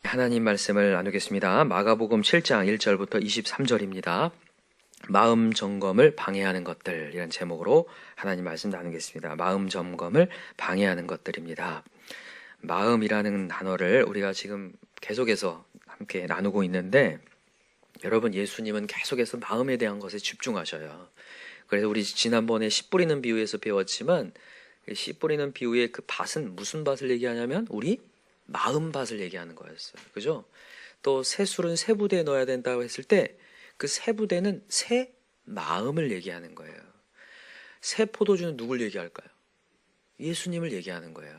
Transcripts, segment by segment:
하나님 말씀을 나누겠습니다. 마가복음 7장 1절부터 23절입니다. 마음 점검을 방해하는 것들, 이런 제목으로 하나님 말씀 나누겠습니다. 마음 점검을 방해하는 것들입니다. 마음이라는 단어를 우리가 지금 계속해서 함께 나누고 있는데, 여러분, 예수님은 계속해서 마음에 대한 것에 집중하셔요. 그래서 우리 지난번에 씨 뿌리는 비유에서 배웠지만, 씨 뿌리는 비유의 그 밭은 무슨 밭을 얘기하냐면 우리 마음밭을 얘기하는 거였어요. 그죠? 또 새 술은 새 부대에 넣어야 된다고 했을 때 그 새 부대는 새 마음을 얘기하는 거예요. 새 포도주는 누굴 얘기할까요? 예수님을 얘기하는 거예요.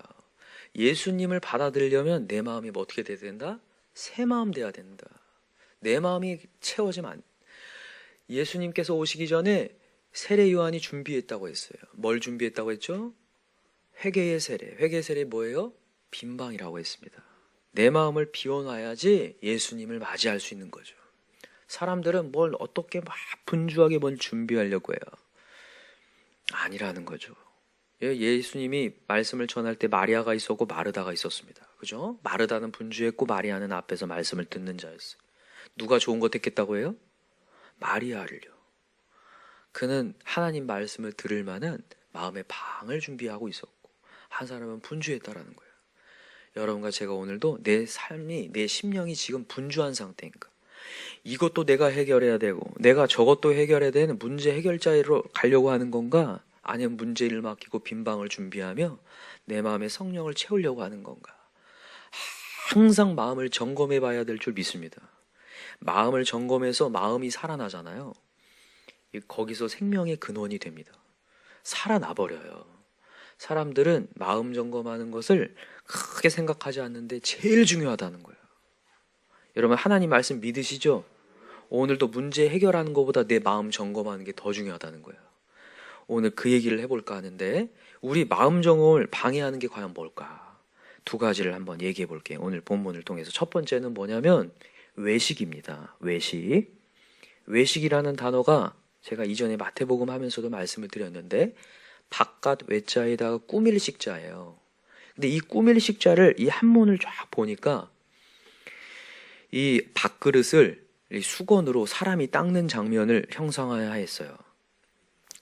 예수님을 받아들이려면 내 마음이 뭐 어떻게 돼야 된다? 새 마음 돼야 된다. 내 마음이 채워지면 안. 예수님께서 오시기 전에 세례 요한이 준비했다고 했어요. 뭘 준비했다고 했죠? 회개의 세례. 회개의 세례 뭐예요? 빈방이라고 했습니다. 내 마음을 비워놔야지 예수님을 맞이할 수 있는 거죠. 사람들은 뭘 어떻게 막 분주하게 뭘 준비하려고 해요. 아니라는 거죠. 예수님이 말씀을 전할 때 마리아가 있었고 마르다가 있었습니다. 그죠? 마르다는 분주했고 마리아는 앞에서 말씀을 듣는 자였어요. 누가 좋은 거 듣겠다고 해요? 마리아를요. 그는 하나님 말씀을 들을 만한 마음의 방을 준비하고 있었고, 한 사람은 분주했다라는 거예요. 여러분과 제가 오늘도 내 삶이, 내 심령이 지금 분주한 상태인가? 이것도 내가 해결해야 되고 내가 저것도 해결해야 되는 문제 해결자로 가려고 하는 건가? 아니면 문제를 맡기고 빈방을 준비하며 내 마음에 성령을 채우려고 하는 건가? 항상 마음을 점검해 봐야 될 줄 믿습니다. 마음을 점검해서 마음이 살아나잖아요. 거기서 생명의 근원이 됩니다. 살아나 버려요. 사람들은 마음 점검하는 것을 크게 생각하지 않는데 제일 중요하다는 거예요. 여러분, 하나님 말씀 믿으시죠? 오늘도 문제 해결하는 것보다 내 마음 점검하는 게 더 중요하다는 거예요. 오늘 그 얘기를 해볼까 하는데, 우리 마음 점검을 방해하는 게 과연 뭘까? 두 가지를 한번 얘기해 볼게요. 오늘 본문을 통해서. 첫 번째는 뭐냐면 외식입니다. 외식. 외식이라는 단어가 제가 이전에 마태복음 하면서도 말씀을 드렸는데, 바깥 외자에다가 꾸밀 식자예요. 근데 이 꾸밀 식자를 이 한문을 쫙 보니까 이 밥그릇을 이 수건으로 사람이 닦는 장면을 형상화했어요.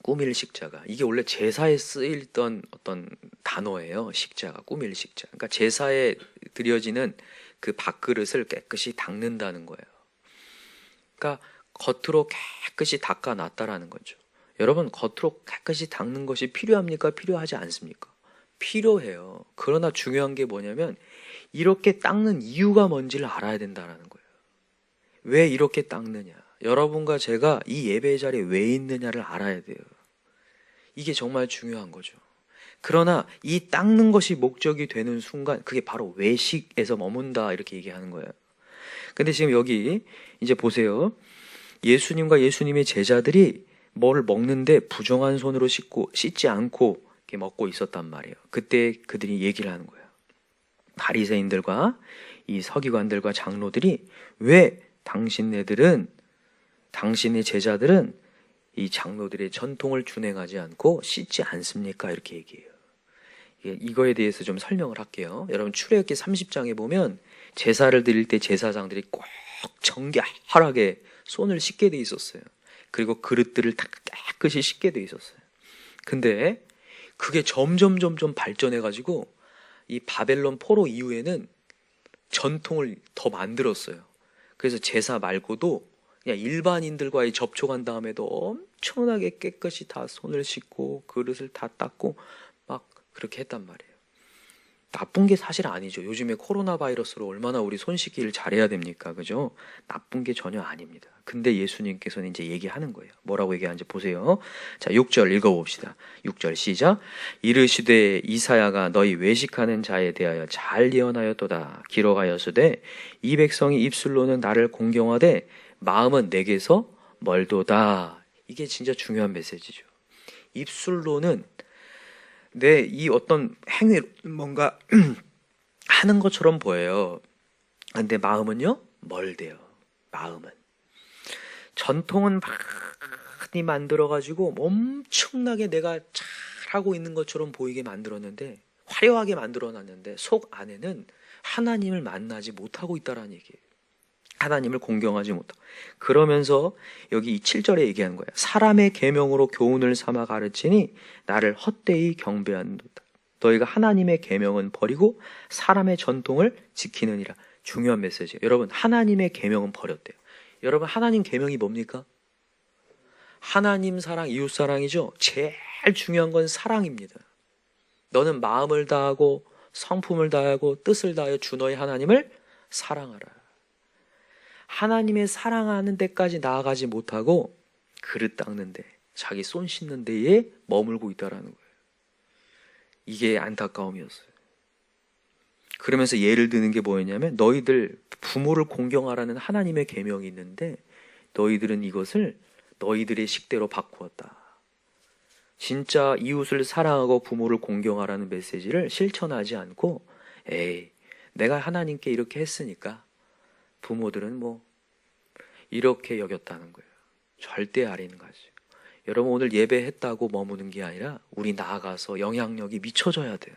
꾸밀 식자가. 이게 원래 제사에 쓰이던 어떤 단어예요. 식자가. 꾸밀 식자. 그러니까 제사에 드려지는 그 밥그릇을 깨끗이 닦는다는 거예요. 그러니까 겉으로 깨끗이 닦아놨다라는 거죠. 여러분, 겉으로 깨끗이 닦는 것이 필요합니까? 필요하지 않습니까? 필요해요. 그러나 중요한 게 뭐냐면 이렇게 닦는 이유가 뭔지를 알아야 된다는 거예요. 왜 이렇게 닦느냐? 여러분과 제가 이 예배의 자리에 왜 있느냐를 알아야 돼요. 이게 정말 중요한 거죠. 그러나 이 닦는 것이 목적이 되는 순간 그게 바로 외식에서 머문다, 이렇게 얘기하는 거예요. 근데 지금 여기 이제 보세요. 예수님과 예수님의 제자들이 뭘 먹는데 부정한 손으로 씻지 않고 이렇게 먹고 있었단 말이에요. 그때 그들이 얘기를 하는 거예요. 바리새인들과 이 서기관들과 장로들이 왜 당신의 제자들은 이 장로들의 전통을 준행하지 않고 씻지 않습니까? 이렇게 얘기해요. 이거에 대해서 좀 설명을 할게요. 여러분, 출애굽기 30장에 보면 제사를 드릴 때 제사장들이 꼭 정결하게 손을 씻게 돼 있었어요. 그리고 그릇들을 다 깨끗이 씻게 돼 있었어요. 근데 그게 점점 발전해가지고 이 바벨론 포로 이후에는 전통을 더 만들었어요. 그래서 제사 말고도 그냥 일반인들과의 접촉한 다음에도 엄청나게 깨끗이 다 손을 씻고 그릇을 다 닦고 막 그렇게 했단 말이에요. 나쁜 게 사실 아니죠. 요즘에 코로나 바이러스로 얼마나 우리 손 씻기를 잘해야 됩니까? 그죠? 나쁜 게 전혀 아닙니다. 근데 예수님께서는 이제 얘기하는 거예요. 뭐라고 얘기하는지 보세요. 자, 6절 읽어봅시다. 6절 시작. 이르시되 이사야가 너희 외식하는 자에 대하여 잘 예언하였도다. 기록하였으되 이 백성이 입술로는 나를 공경하되 마음은 내게서 멀도다. 이게 진짜 중요한 메시지죠. 입술로는 내 이 어떤 행위를 뭔가 하는 것처럼 보여요. 근데 마음은요? 멀대요. 마음은. 전통은 많이 만들어가지고 엄청나게 내가 잘하고 있는 것처럼 보이게 만들었는데, 화려하게 만들어놨는데 속 안에는 하나님을 만나지 못하고 있다라는 얘기예요. 하나님을 공경하지 못하고. 그러면서 여기 이 7절에 얘기하는 거예요. 사람의 계명으로 교훈을 삼아 가르치니 나를 헛되이 경배한도다. 너희가 하나님의 계명은 버리고 사람의 전통을 지키느니라. 중요한 메시지예요. 여러분, 하나님의 계명은 버렸대요. 여러분, 하나님 계명이 뭡니까? 하나님 사랑, 이웃 사랑이죠. 제일 중요한 건 사랑입니다. 너는 마음을 다하고 성품을 다하고 뜻을 다하여 주 너의 하나님을 사랑하라. 하나님의 사랑하는 데까지 나아가지 못하고 그릇 닦는 데, 자기 손 씻는 데에 머물고 있다라는 거예요. 이게 안타까움이었어요. 그러면서 예를 드는 게 뭐였냐면, 너희들 부모를 공경하라는 하나님의 계명이 있는데 너희들은 이것을 너희들의 식대로 바꾸었다. 진짜 이웃을 사랑하고 부모를 공경하라는 메시지를 실천하지 않고, 에이, 내가 하나님께 이렇게 했으니까 부모들은 뭐 이렇게 여겼다는 거예요. 절대 아닌 거죠. 여러분, 오늘 예배했다고 머무는 게 아니라 우리 나아가서 영향력이 미쳐져야 돼요.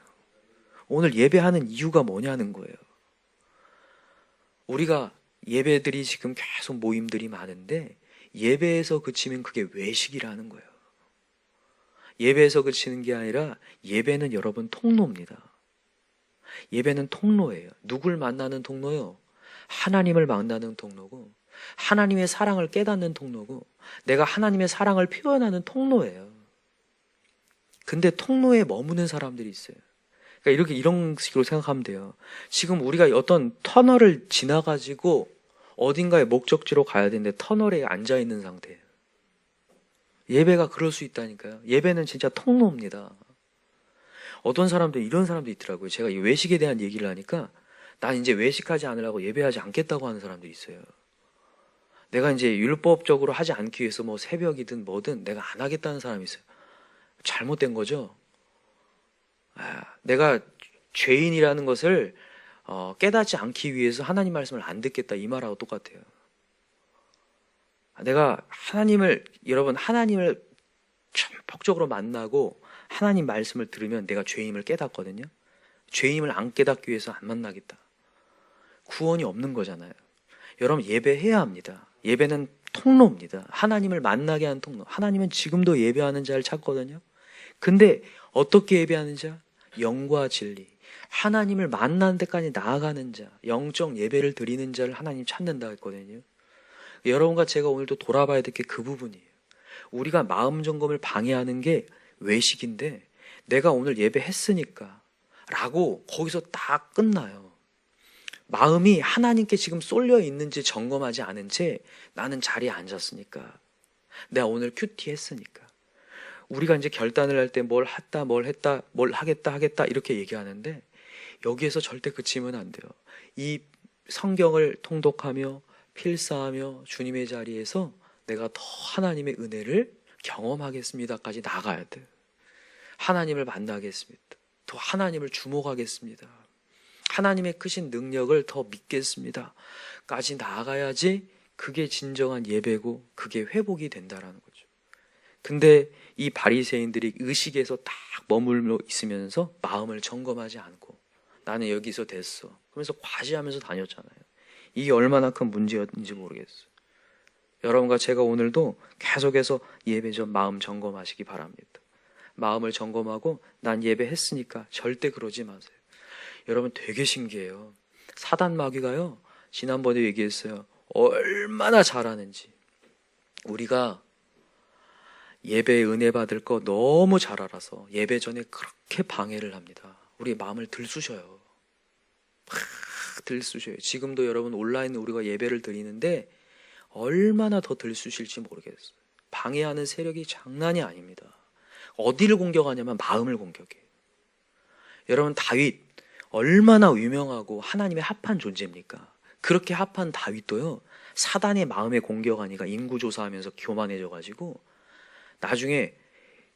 오늘 예배하는 이유가 뭐냐는 거예요. 우리가 예배들이 지금 계속 모임들이 많은데 예배에서 그치면 그게 외식이라는 거예요. 예배에서 그치는 게 아니라 예배는 여러분 통로입니다. 예배는 통로예요. 누굴 만나는 통로요? 하나님을 만나는 통로고, 하나님의 사랑을 깨닫는 통로고, 내가 하나님의 사랑을 표현하는 통로예요. 근데 통로에 머무는 사람들이 있어요. 그러니까 이런 식으로 생각하면 돼요. 지금 우리가 어떤 터널을 지나가지고 어딘가에 목적지로 가야 되는데 터널에 앉아 있는 상태예요. 예배가 그럴 수 있다니까요. 예배는 진짜 통로입니다. 어떤 사람들, 이런 사람도 있더라고요. 제가 이 외식에 대한 얘기를 하니까 난 이제 외식하지 않으려고 예배하지 않겠다고 하는 사람들이 있어요. 내가 이제 율법적으로 하지 않기 위해서 뭐 새벽이든 뭐든 내가 안 하겠다는 사람이 있어요. 잘못된 거죠. 내가 죄인이라는 것을 깨닫지 않기 위해서 하나님 말씀을 안 듣겠다, 이 말하고 똑같아요. 내가 여러분, 하나님을 전폭적으로 만나고 하나님 말씀을 들으면 내가 죄인임을 깨닫거든요. 죄인임을 안 깨닫기 위해서 안 만나겠다. 구원이 없는 거잖아요. 여러분, 예배해야 합니다. 예배는 통로입니다. 하나님을 만나게 하는 통로. 하나님은 지금도 예배하는 자를 찾거든요. 근데 어떻게 예배하는 자? 영과 진리. 하나님을 만나는 데까지 나아가는 자, 영적 예배를 드리는 자를 하나님 찾는다 했거든요. 여러분과 제가 오늘도 돌아봐야 될 게 그 부분이에요. 우리가 마음 점검을 방해하는 게 외식인데, 내가 오늘 예배했으니까 라고 거기서 딱 끝나요. 마음이 하나님께 지금 쏠려 있는지 점검하지 않은 채 나는 자리에 앉았으니까, 내가 오늘 큐티 했으니까. 우리가 이제 결단을 할 때 뭘 하겠다 이렇게 얘기하는데, 여기에서 절대 그치면 안 돼요. 이 성경을 통독하며 필사하며 주님의 자리에서 내가 더 하나님의 은혜를 경험하겠습니다까지 나가야 돼요. 하나님을 만나겠습니다. 더 하나님을 주목하겠습니다. 하나님의 크신 능력을 더 믿겠습니다 까지 나아가야지 그게 진정한 예배고 그게 회복이 된다라는 거죠. 근데 이 바리새인들이 의식에서 딱 머물러 있으면서 마음을 점검하지 않고 나는 여기서 됐어 그러면서 과시하면서 다녔잖아요. 이게 얼마나 큰 문제였는지 모르겠어요. 여러분과 제가 오늘도 계속해서 예배 전 마음 점검하시기 바랍니다. 마음을 점검하고 난 예배했으니까 절대 그러지 마세요. 여러분, 되게 신기해요. 사단 마귀가요, 지난번에 얘기했어요. 얼마나 잘하는지. 우리가 예배에 은혜 받을 거 너무 잘 알아서 예배 전에 그렇게 방해를 합니다. 우리 마음을 들쑤셔요. 막 들쑤셔요. 지금도 여러분 온라인으로 우리가 예배를 드리는데 얼마나 더 들쑤실지 모르겠어요. 방해하는 세력이 장난이 아닙니다. 어디를 공격하냐면 마음을 공격해요. 여러분, 다윗 얼마나 유명하고 하나님의 합한 존재입니까? 그렇게 합한 다윗도요, 사단의 마음에 공격하니까 인구조사하면서 교만해져가지고 나중에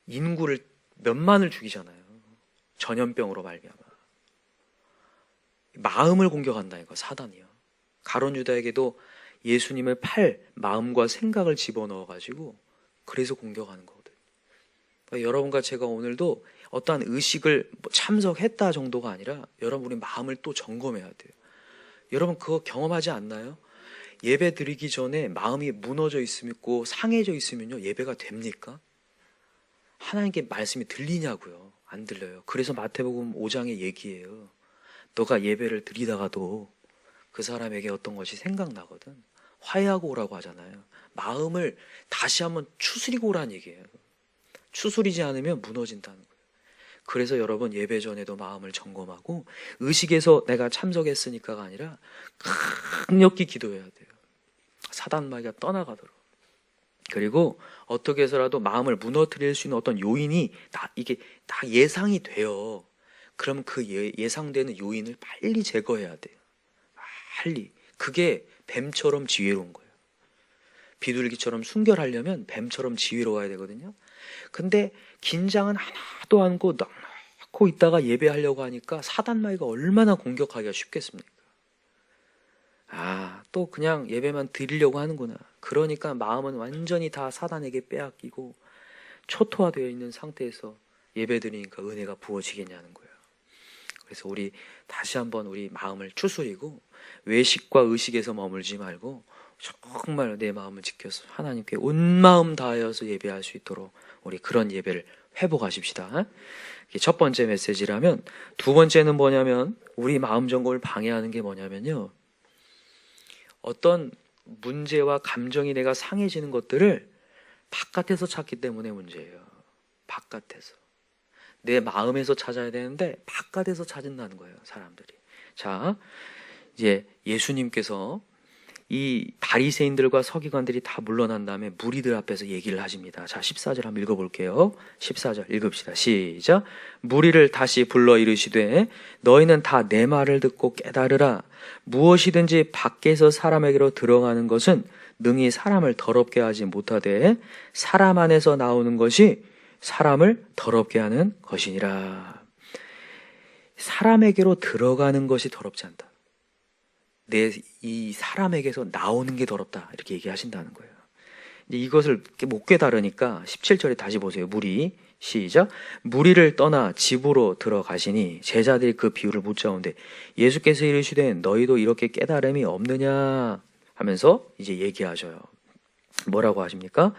인구를 몇만을 죽이잖아요. 전염병으로 말미암아. 마음을 공격한다니까, 사단이요. 가룟 유다에게도 예수님을 팔 마음과 생각을 집어넣어가지고 그래서 공격하는 거거든요. 여러분과 제가 오늘도 어떠한 의식을 참석했다 정도가 아니라 여러분 우리 마음을 또 점검해야 돼요. 여러분 그거 경험하지 않나요? 예배 드리기 전에 마음이 무너져 있고 상해져 있으면요 예배가 됩니까? 하나님께 말씀이 들리냐고요? 안 들려요. 그래서 마태복음 5장의 얘기예요. 너가 예배를 드리다가도 그 사람에게 어떤 것이 생각나거든. 화해하고 오라고 하잖아요. 마음을 다시 한번 추스리고 오라는 얘기예요. 추스리지 않으면 무너진다는 거예요. 그래서 여러분 예배 전에도 마음을 점검하고 의식에서 내가 참석했으니까가 아니라 강력히 기도해야 돼요. 사단 마귀가 떠나가도록. 그리고 어떻게 해서라도 마음을 무너뜨릴 수 있는 어떤 요인이 이게 다 예상이 돼요. 그럼 그 예상되는 요인을 빨리 제거해야 돼요. 빨리. 그게 뱀처럼 지혜로운 거예요. 비둘기처럼 순결하려면 뱀처럼 지혜로워야 되거든요. 근데 긴장은 하나도 않고 넣고 있다가 예배하려고 하니까 사단 마귀가 얼마나 공격하기가 쉽겠습니까? 또 그냥 예배만 드리려고 하는구나. 그러니까 마음은 완전히 다 사단에게 빼앗기고 초토화되어 있는 상태에서 예배 드리니까 은혜가 부어지겠냐는 거예요. 그래서 우리 다시 한번 우리 마음을 추스리고 외식과 의식에서 머물지 말고 정말 내 마음을 지켜서 하나님께 온 마음 다하여서 예배할 수 있도록 우리 그런 예배를 회복하십시다. 이게 첫 번째 메시지라면, 두 번째는 뭐냐면 우리 마음 점검을 방해하는 게 뭐냐면요, 어떤 문제와 감정이 내가 상해지는 것들을 바깥에서 찾기 때문에 문제예요. 바깥에서. 내 마음에서 찾아야 되는데 바깥에서 찾는다는 거예요, 사람들이. 자, 이제 예수님께서 이 바리새인들과 서기관들이 다 물러난 다음에 무리들 앞에서 얘기를 하십니다. 자, 14절 한번 읽어볼게요. 14절 읽읍시다. 시작. 무리를 다시 불러 이르시되 너희는 다 내 말을 듣고 깨달으라. 무엇이든지 밖에서 사람에게로 들어가는 것은 능히 사람을 더럽게 하지 못하되 사람 안에서 나오는 것이 사람을 더럽게 하는 것이니라. 사람에게로 들어가는 것이 더럽지 않다. 이 사람에게서 나오는 게 더럽다. 이렇게 얘기하신다는 거예요. 이제 이것을 못 깨달으니까 17절에 다시 보세요. 무리. 시작. 무리를 떠나 집으로 들어가시니 제자들이 그 비유를 묻자온데 예수께서 이르시되 너희도 이렇게 깨달음이 없느냐 하면서 이제 얘기하셔요. 뭐라고 하십니까?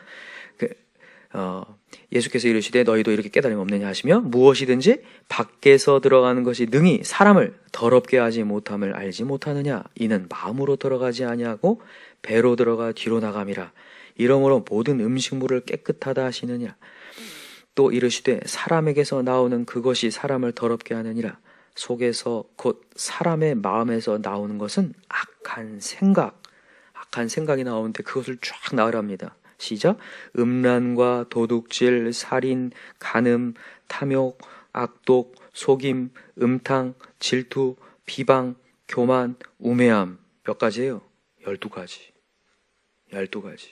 예수께서 이르시되 너희도 이렇게 깨달음이 없느냐 하시며 무엇이든지 밖에서 들어가는 것이 능히 사람을 더럽게 하지 못함을 알지 못하느냐. 이는 마음으로 들어가지 아니하고 배로 들어가 뒤로 나감이라. 이러므로 모든 음식물을 깨끗하다 하시느냐. 또 이르시되 사람에게서 나오는 그것이 사람을 더럽게 하느니라. 속에서 곧 사람의 마음에서 나오는 것은 악한 생각이 나오는데 그것을 쫙 나열합니다. 시작. 음란과 도둑질, 살인, 간음, 탐욕, 악독, 속임, 음탕, 질투, 비방, 교만, 우매함. 몇 가지예요? 12가지. 12가지.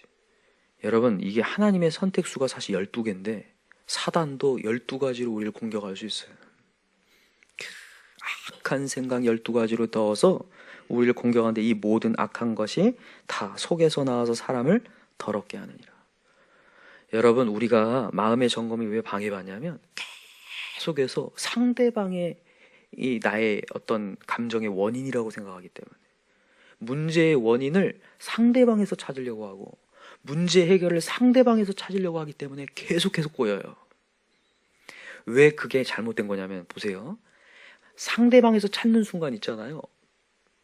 여러분, 이게 하나님의 선택수가 사실 12개인데 사단도 12가지로 우리를 공격할 수 있어요. 악한 생각 12가지로 넣어서 우리를 공격하는데 이 모든 악한 것이 다 속에서 나와서 사람을 더럽게 하느니라. 여러분, 우리가 마음의 점검이 왜 방해받냐면 계속해서 상대방의 이 나의 어떤 감정의 원인이라고 생각하기 때문에 문제의 원인을 상대방에서 찾으려고 하고 문제 해결을 상대방에서 찾으려고 하기 때문에 계속해서 꼬여요. 왜 그게 잘못된 거냐면 보세요. 상대방에서 찾는 순간 있잖아요.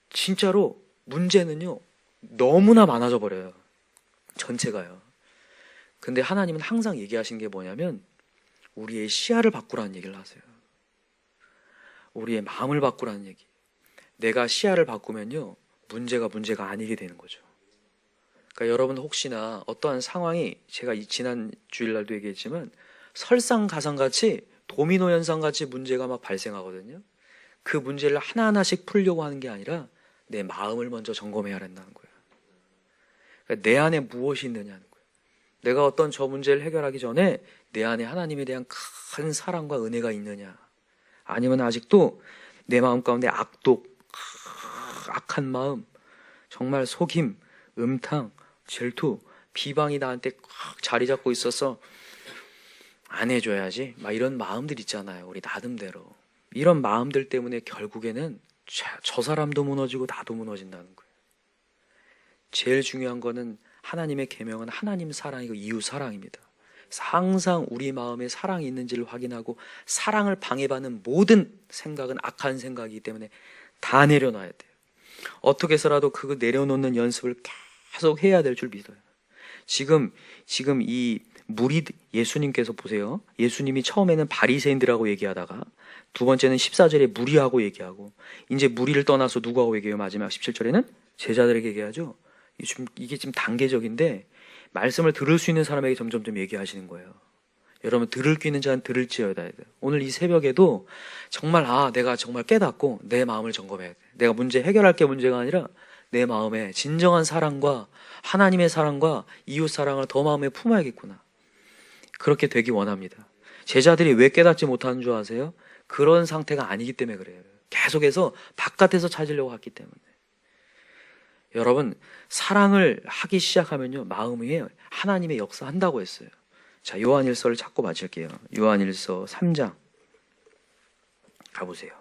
진짜로 문제는요 너무나 많아져 버려요. 전체가요. 근데 하나님은 항상 얘기하신 게 뭐냐면 우리의 시야를 바꾸라는 얘기를 하세요. 우리의 마음을 바꾸라는 얘기. 내가 시야를 바꾸면요 문제가 아니게 되는 거죠. 그러니까 여러분 혹시나 어떠한 상황이 제가 지난 주일날도 얘기했지만 설상가상같이 도미노 현상같이 문제가 막 발생하거든요. 그 문제를 하나하나씩 풀려고 하는 게 아니라 내 마음을 먼저 점검해야 한다는 거예요. 그러니까 내 안에 무엇이 있느냐는 거예요. 내가 어떤 저 문제를 해결하기 전에 내 안에 하나님에 대한 큰 사랑과 은혜가 있느냐, 아니면 아직도 내 마음 가운데 악독, 악한 마음, 정말 속임, 음탕, 질투, 비방이 나한테 꽉 자리 잡고 있어서 안 해줘야지 막 이런 마음들 있잖아요. 우리 나름대로. 이런 마음들 때문에 결국에는 저 사람도 무너지고 나도 무너진다는 거예요. 제일 중요한 거는 하나님의 계명은 하나님 사랑이고 이웃 사랑입니다. 항상 우리 마음에 사랑이 있는지를 확인하고 사랑을 방해받는 모든 생각은 악한 생각이기 때문에 다 내려놔야 돼요. 어떻게 해서라도 그거 내려놓는 연습을 계속 해야 될 줄 믿어요. 지금 이 무리 예수님께서 보세요. 예수님이 처음에는 바리새인들하고 얘기하다가 두 번째는 14절에 무리하고 얘기하고 이제 무리를 떠나서 누구하고 얘기해요? 마지막 17절에는 제자들에게 얘기하죠. 이게 지금 단계적인데 말씀을 들을 수 있는 사람에게 점점 얘기하시는 거예요. 여러분 들을 귀 있는 자는 들을지어다. 오늘 이 새벽에도 정말 내가 정말 깨닫고 내 마음을 점검해야 돼. 내가 문제 해결할 게 문제가 아니라 내 마음에 진정한 사랑과 하나님의 사랑과 이웃 사랑을 더 마음에 품어야겠구나. 그렇게 되기 원합니다. 제자들이 왜 깨닫지 못하는 줄 아세요? 그런 상태가 아니기 때문에 그래요. 계속해서 바깥에서 찾으려고 했기 때문에. 여러분 사랑을 하기 시작하면요 마음 위에 하나님의 역사한다고 했어요. 자, 요한일서를 찾고 마칠게요. 요한일서 3장 가보세요.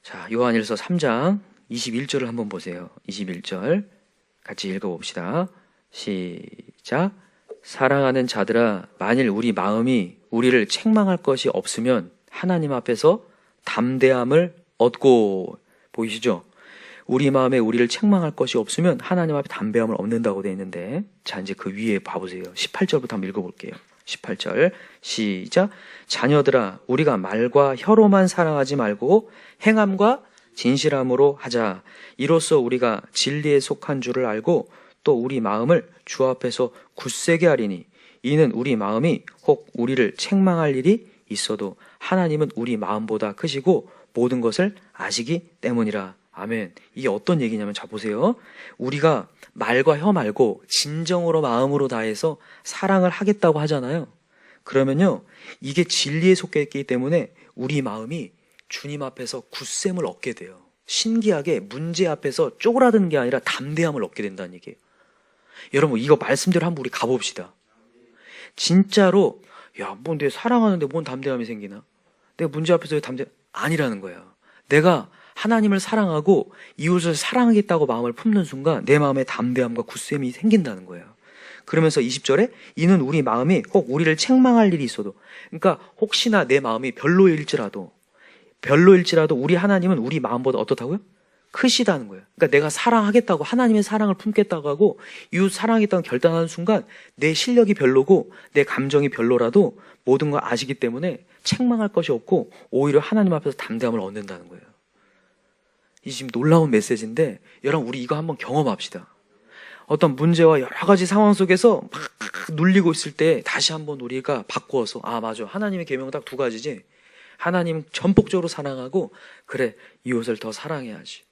자, 요한일서 3장 21절을 한번 보세요. 21절 같이 읽어봅시다. 시작. 사랑하는 자들아, 만일 우리 마음이 우리를 책망할 것이 없으면 하나님 앞에서 담대함을 얻고, 보이시죠? 우리 마음에 우리를 책망할 것이 없으면 하나님 앞에 담대함을 얻는다고 되어 있는데, 자 이제 그 위에 봐보세요. 18절부터 한번 읽어볼게요. 18절 시작. 자녀들아, 우리가 말과 혀로만 사랑하지 말고 행함과 진실함으로 하자. 이로써 우리가 진리에 속한 줄을 알고 또 우리 마음을 주 앞에서 굳세게 하리니, 이는 우리 마음이 혹 우리를 책망할 일이 있어도 하나님은 우리 마음보다 크시고 모든 것을 아시기 때문이라. 아멘. 이게 어떤 얘기냐면, 자 보세요. 우리가 말과 혀 말고 진정으로 마음으로 다해서 사랑을 하겠다고 하잖아요. 그러면요 이게 진리에 속해 있기 때문에 우리 마음이 주님 앞에서 굳셈을 얻게 돼요. 신기하게 문제 앞에서 쪼그라드는 게 아니라 담대함을 얻게 된다는 얘기예요. 여러분 이거 말씀대로 한번 우리 가봅시다. 진짜로 뭐 내 사랑하는데 뭔 담대함이 생기나? 내가 문제 앞에서 아니라는 거예요. 내가 하나님을 사랑하고 이웃을 사랑하겠다고 마음을 품는 순간 내 마음에 담대함과 굳셈이 생긴다는 거예요. 그러면서 20절에 이는 우리 마음이 혹 우리를 책망할 일이 있어도, 그러니까 혹시나 내 마음이 별로일지라도 우리 하나님은 우리 마음보다 어떻다고요? 크시다는 거예요. 그러니까 내가 사랑하겠다고, 하나님의 사랑을 품겠다고 하고 이웃 사랑하겠다고 결단하는 순간 내 실력이 별로고 내 감정이 별로라도 모든 걸 아시기 때문에 책망할 것이 없고 오히려 하나님 앞에서 담대함을 얻는다는 거예요. 이 지금 놀라운 메시지인데 여러분 우리 이거 한번 경험합시다. 어떤 문제와 여러 가지 상황 속에서 막 눌리고 있을 때 다시 한번 우리가 바꾸어서 맞아, 하나님의 계명은 딱 두 가지지. 하나님 전폭적으로 사랑하고, 그래 이웃을 더 사랑해야지.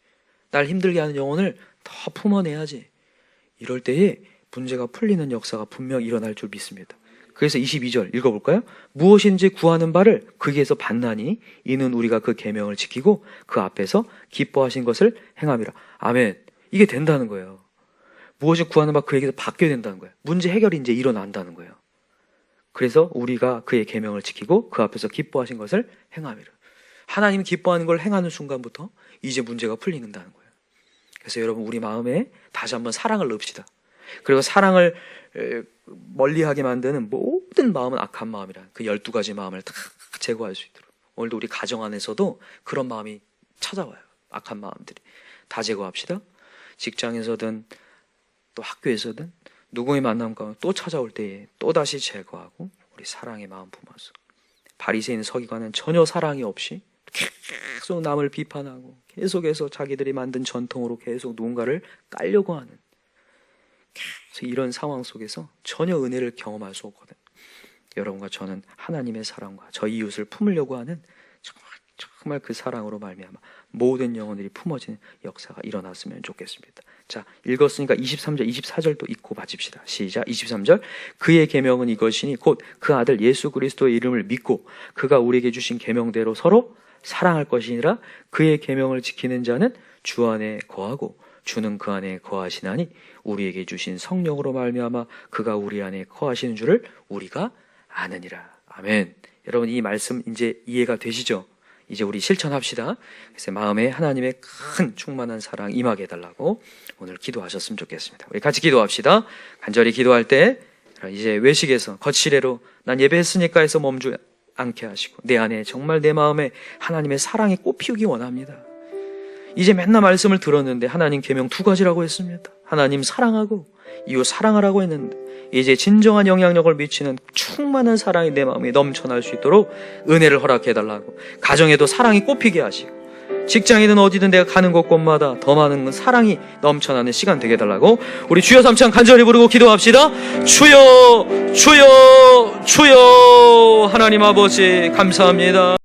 날 힘들게 하는 영혼을 더 품어내야지. 이럴 때에 문제가 풀리는 역사가 분명 일어날 줄 믿습니다. 그래서 22절 읽어볼까요? 무엇인지 구하는 바를 그에게서 받나니 이는 우리가 그 계명을 지키고 그 앞에서 기뻐하신 것을 행함이라. 아멘. 이게 된다는 거예요. 무엇을 구하는 바 그에게서 받게 된다는 거예요. 문제 해결이 이제 일어난다는 거예요. 그래서 우리가 그의 계명을 지키고 그 앞에서 기뻐하신 것을 행함이라. 하나님이 기뻐하는 걸 행하는 순간부터 이제 문제가 풀린다는 거예요. 그래서 여러분 우리 마음에 다시 한번 사랑을 넣읍시다. 그리고 사랑을 멀리하게 만드는 모든 마음은 악한 마음이라, 그 12가지 마음을 다 제거할 수 있도록 오늘도 우리 가정 안에서도 그런 마음이 찾아와요. 악한 마음들이 다 제거합시다. 직장에서든 또 학교에서든 누구의 만남 가운데 또 찾아올 때에 또다시 제거하고 우리 사랑의 마음 품어서, 바리새인 서기관은 전혀 사랑이 없이 계속 남을 비판하고 계속해서 자기들이 만든 전통으로 계속 누군가를 깔려고 하는, 계속 이런 상황 속에서 전혀 은혜를 경험할 수 없거든. 여러분과 저는 하나님의 사랑과 저희 이웃을 품으려고 하는 정말 그 사랑으로 말미암아 모든 영혼들이 품어지는 역사가 일어났으면 좋겠습니다. 자, 읽었으니까 23절, 24절도 읽고 마칩시다. 시작. 23절. 그의 계명은 이것이니 곧 그 아들 예수 그리스도의 이름을 믿고 그가 우리에게 주신 계명대로 서로 사랑할 것이니라. 그의 계명을 지키는 자는 주 안에 거하고 주는 그 안에 거하시나니 우리에게 주신 성령으로 말미암아 그가 우리 안에 거하시는 줄을 우리가 아느니라. 아멘. 여러분, 이 말씀 이제 이해가 되시죠? 이제 우리 실천합시다. 그래서 마음에 하나님의 큰 충만한 사랑 임하게 해달라고 오늘 기도하셨으면 좋겠습니다. 우리 같이 기도합시다. 간절히 기도할 때 이제 외식에서 거치레로 난 예배했으니까 해서 멈추지 않게 하시고 내 안에 정말 내 마음에 하나님의 사랑이 꽃피우기 원합니다. 이제 맨날 말씀을 들었는데 하나님 계명 2가지라고 했습니다. 하나님 사랑하고 이웃 사랑하라고 했는데 이제 진정한 영향력을 미치는 충만한 사랑이 내 마음에 넘쳐날 수 있도록 은혜를 허락해달라고, 가정에도 사랑이 꽃피게 하시고 직장이든 어디든 내가 가는 곳곳마다 더 많은 사랑이 넘쳐나는 시간 되게 해달라고 우리 주여 삼창 간절히 부르고 기도합시다. 주여 주여 주여. 하나님 아버지 감사합니다.